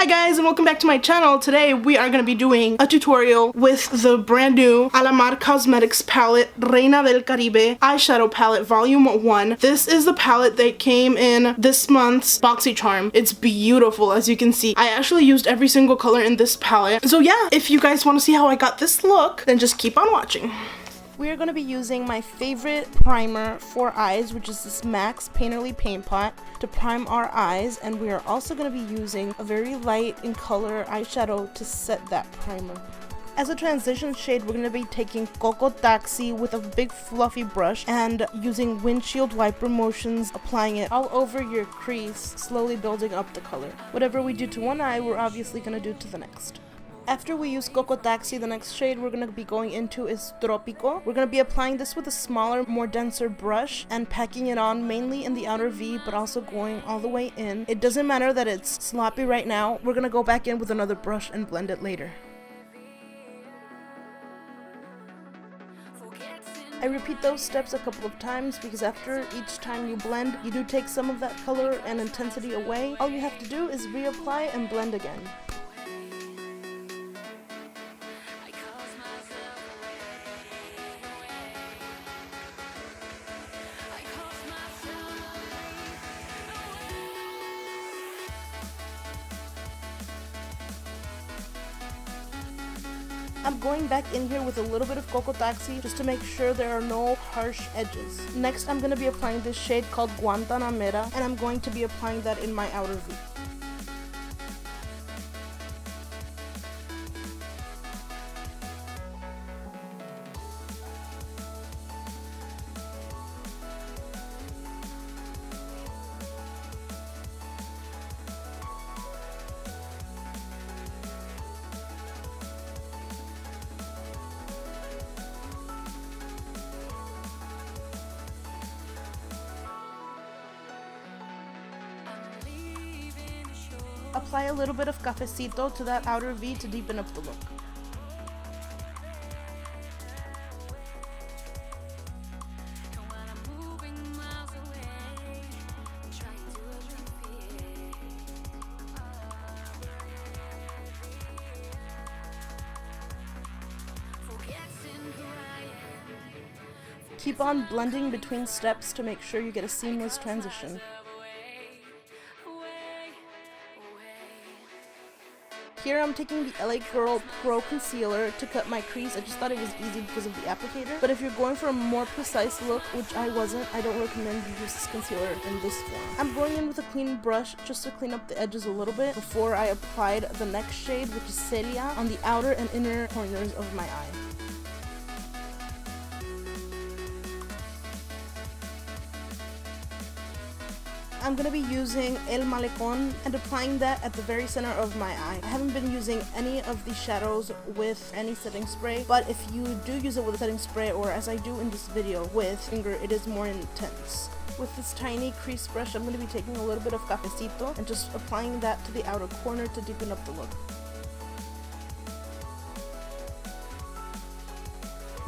Hi guys, and welcome back to my channel. Today we are going to be doing a tutorial with the brand new Alamar Cosmetics palette Reina del Caribe eyeshadow palette volume 1. This is the palette that came in this month's BoxyCharm. It's beautiful, as you can see. I actually used every single color in this palette. So yeah, if you guys want to see how I got this look, then just keep on watching. We are going to be using my favorite primer for eyes, which is this MAC's Painterly Paint Pot, to prime our eyes, and we are also going to be using a very light in color eyeshadow to set that primer. As a transition shade, we're going to be taking Coco Taxi with a big fluffy brush and using windshield wiper motions, applying it all over your crease, slowly building up the color. Whatever we do to one eye, we're obviously going to do to the next. After we use Coco Taxi, the next shade we're going to be going into is Tropico. We're going to be applying this with a smaller, more denser brush and packing it on mainly in the outer V, but also going all the way in. It doesn't matter that it's sloppy right now. We're going to go back in with another brush and blend it later. I repeat those steps a couple of times because after each time you blend, you do take some of that color and intensity away. All you have to do is reapply and blend again. I'm going back in here with a little bit of Coco Taxi just to make sure there are no harsh edges. Next, I'm going to be applying this shade called Guantanamera, and I'm going to be applying that in my outer V. Apply a little bit of cafecito to that outer V to deepen up the look. Keep on blending between steps to make sure you get a seamless transition. Here I'm taking the LA Girl Pro Concealer to cut my crease. I just thought it was easy because of the applicator. But if you're going for a more precise look, which I wasn't, I don't recommend you use this concealer in this form. I'm going in with a clean brush just to clean up the edges a little bit before I applied the next shade, which is Celia, on the outer and inner corners of my eye. I'm going to be using El Malecón and applying that at the very center of my eye. I haven't been using any of these shadows with any setting spray, but if you do use it with a setting spray, or as I do in this video with finger, it is more intense. With this tiny crease brush, I'm going to be taking a little bit of cafecito and just applying that to the outer corner to deepen up the look.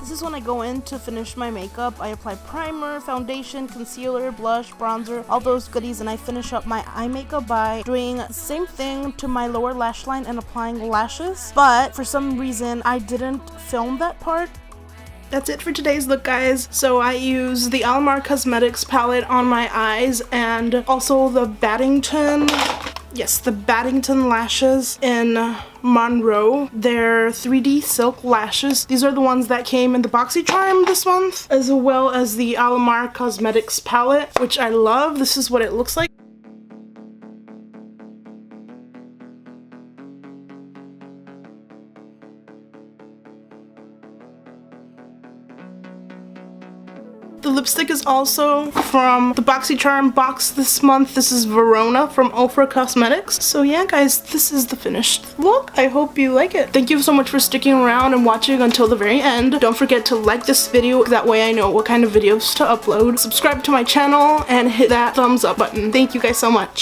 This is when I go in to finish my makeup. I apply primer, foundation, concealer, blush, bronzer, all those goodies, and I finish up my eye makeup by doing the same thing to my lower lash line and applying lashes, but for some reason I didn't film that part. That's it for today's look, guys. So I use the Alamar Cosmetics palette on my eyes and also the Baddington lashes in Monroe. They're 3D silk lashes. These are the ones that came in the BoxyCharm this month, as well as the Alamar Cosmetics palette, which I love. This is what it looks like. The lipstick is also from the BoxyCharm box this month. This is Verona from Ofra Cosmetics. So yeah, guys, this is the finished look. I hope you like it. Thank you so much for sticking around and watching until the very end. Don't forget to like this video, that way I know what kind of videos to upload. Subscribe to my channel and hit that thumbs up button. Thank you guys so much.